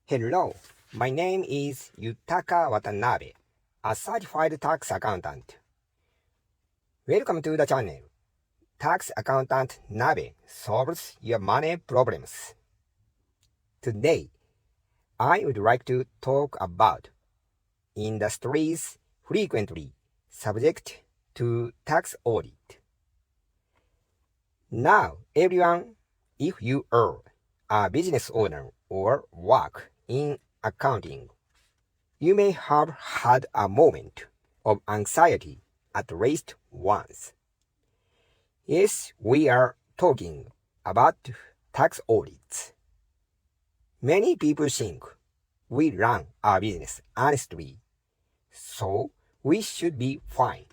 Hello, my name is Yutaka Watanabe, a certified tax accountant. Welcome to the channel. Tax Accountant Nabe solves your money problems. Today, I would like to talk about industries frequently subject to tax audit. Now, everyone, if you are a business owner or work in accounting, you may have had a moment of anxiety at least once. Yes, we are talking about tax audits. Many people think we run our business honestly, so we should be fine.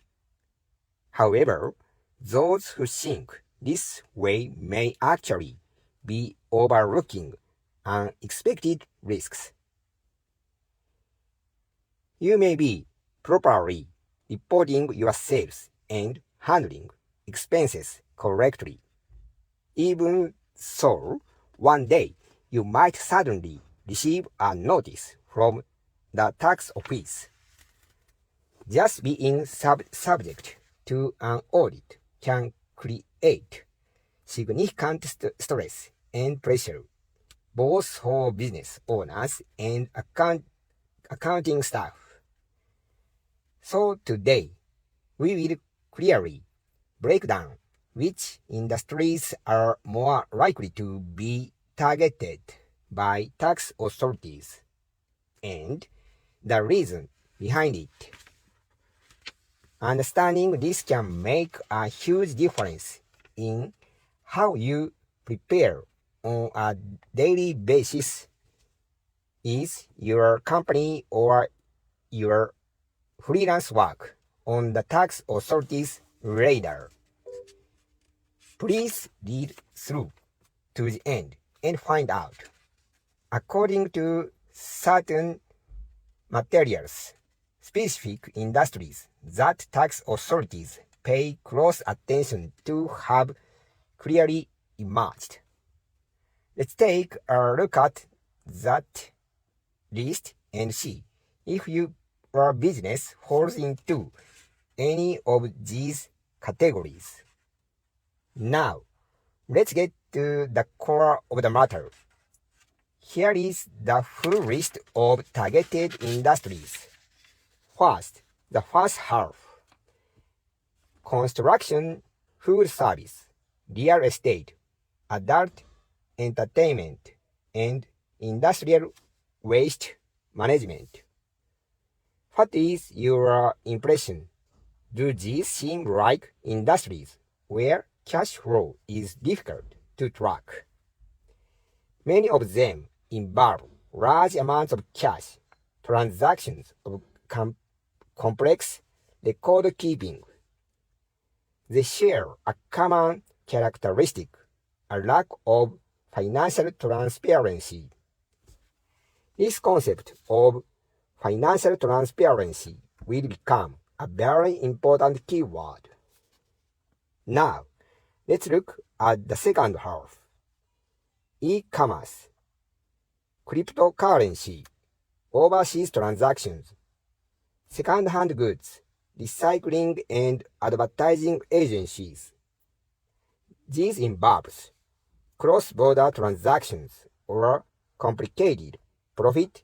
However, those who think this way may actually be overlooking unexpected risks. You may be properly reporting your sales and handling expenses correctly. Even so, one day you might suddenly receive a notice from the tax office. Just being subject to an audit can create significant stress and pressure, both for business owners and accounting staff. So today, we will clearly break down which industries are more likely to be targeted by tax authorities and the reason behind it. Understanding this can make a huge difference in how you prepare on a daily basis. Is your company or your freelance work on the tax authorities' radar? Please read through to the end and find out. According to certain materials, specific industries that tax authorities pay close attention to have clearly emerged. Let's take a look at that list and see if your business falls into any of these categories. Now, let's get to the core of the matter. Here is the full list of targeted industries. First, the first half. Construction, food service, real estate, adult entertainment, and industrial waste management. What is your impression? Do these seem like industries where cash flow is difficult to track? Many of them involve large amounts of cash, transactions of complex record keeping. They share a common characteristic, a lack of financial transparency. This concept of financial transparency will become a very important keyword. Now, let's look at the second half. E-commerce, cryptocurrency, overseas transactions, secondhand goods, recycling and advertising agencies. These involves cross-border transactions or complicated profit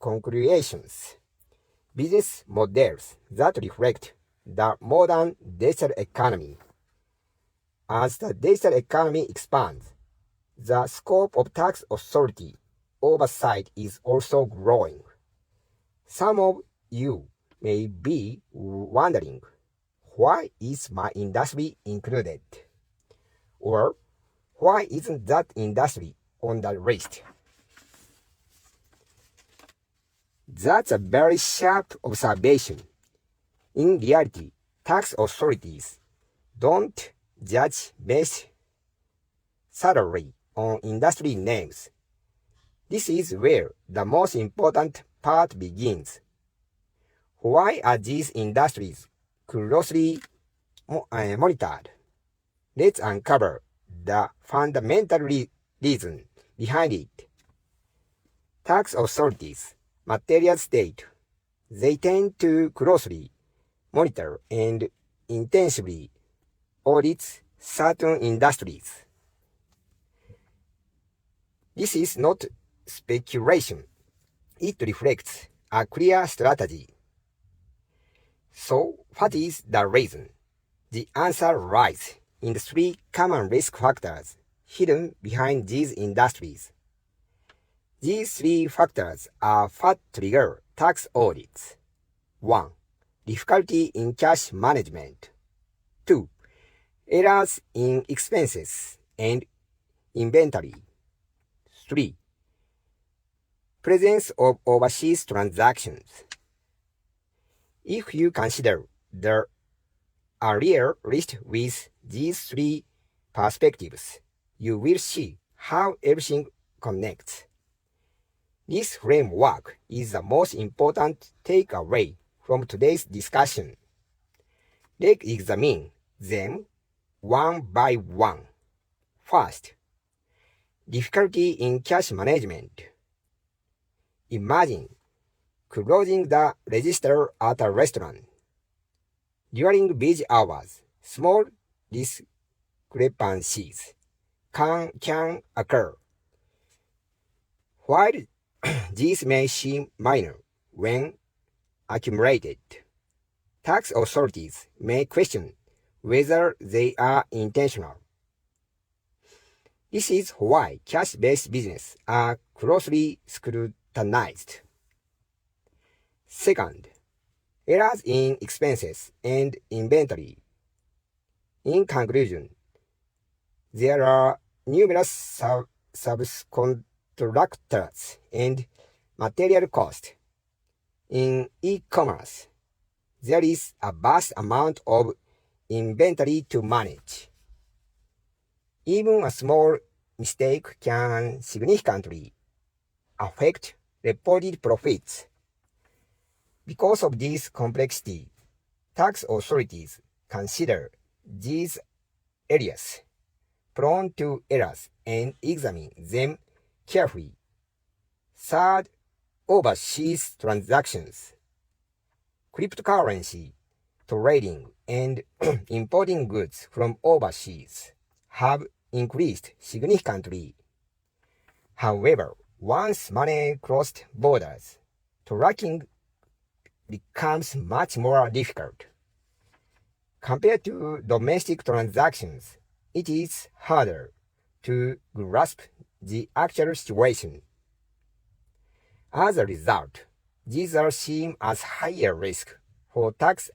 conclusions, business models that reflect the modern digital economy. As the digital economy expands, the scope of tax authority oversight is also growing. Some of you may be wondering, why is my industry included? Or why isn't that industry on the list? That's a very sharp observation. In reality, tax authorities don't judge based solely on industry names. This is where the most important part begins. Why are these industries closely monitored? Let's uncover the fundamental reason behind it. Tax authorities' material state. They tend to closely monitor and intensively audit certain industries. This is not speculation. It reflects a clear strategy. So, what is the reason? The answer lies in the three common risk factors hidden behind these industries. These three factors are what trigger tax audits. 1. Difficulty in cash management. 2. Errors in expenses and inventory. 3. Presence of overseas transactions. If you consider the earlier list with these three perspectives, you will see how everything connects. This framework is the most important takeaway from today's discussion. Let's examine them one by one. First, difficulty in cash management. Imagine closing the register at a restaurant. During busy hours, small discrepancies can occur. While these may seem minor when accumulated, tax authorities may question whether they are intentional. This is why cash-based businesses are closely scrutinized. Second, errors in expenses and inventory. In conclusion, there are numerous subcontractors and material costs. In e-commerce, there is a vast amount of inventory to manage. Even a small mistake can significantly affect reported profits. Because of this complexity, tax authorities consider these areas prone to errors and examine them carefully. Third, overseas transactions. Cryptocurrency trading and importing goods from overseas have increased significantly. However, once money crossed borders, tracking becomes much more difficult. Compared to domestic transactions, it is harder to grasp the actual situation. As a result, these are seen as higher risk for tax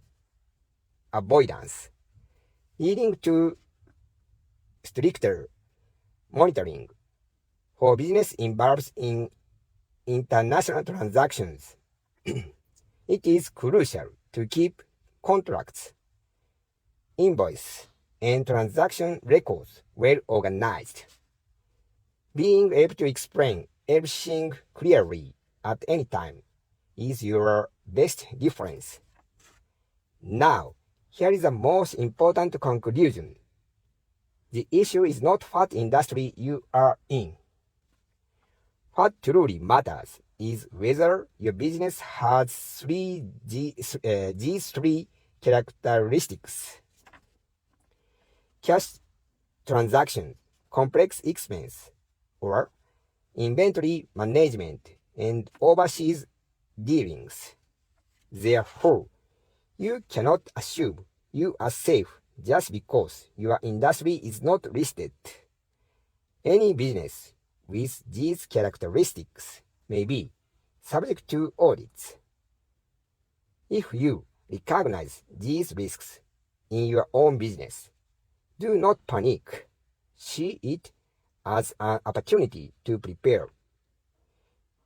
avoidance, leading to stricter monitoring. For business involved in international transactions, it is crucial to keep contracts, invoice, and transaction records well organized. Being able to explain everything clearly at any time is your best defense. Now, here is the most important conclusion. The issue is not what industry you are in. What truly matters is whether your business has these three characteristics: cash transactions, complex expense, or inventory management and overseas dealings. Therefore, you cannot assume you are safe just because your industry is not listed. Any business with these characteristics may be subject to audits. If you recognize these risks in your own business, do not panic. See it as an opportunity to prepare.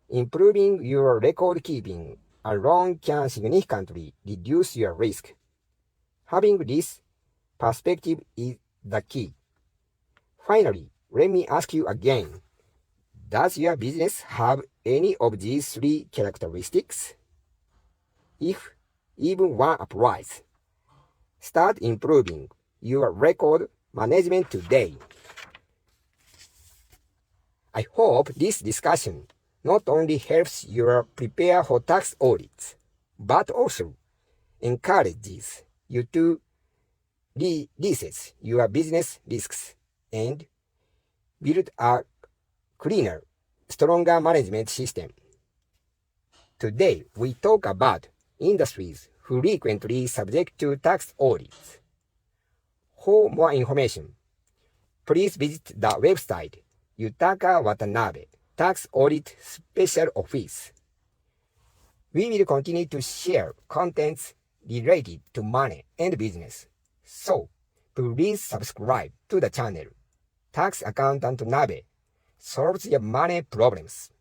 Improving your record keeping alone can significantly reduce your risk. Having this perspective is the key. Finally, let me ask you again. Does your business have any of these three characteristics? If even one applies, start improving your record management today. I hope this discussion not only helps you prepare for tax audits, but also encourages you to reassess your business risks and build a cleaner, stronger management system. Today, we talk about industries frequently subject to tax audits. For more information, please visit the website Yutaka Watanabe Tax Audit Special Office. We will continue to share contents related to money and business. So, please subscribe to the channel. Tax Accountant Nabe solves your money problems.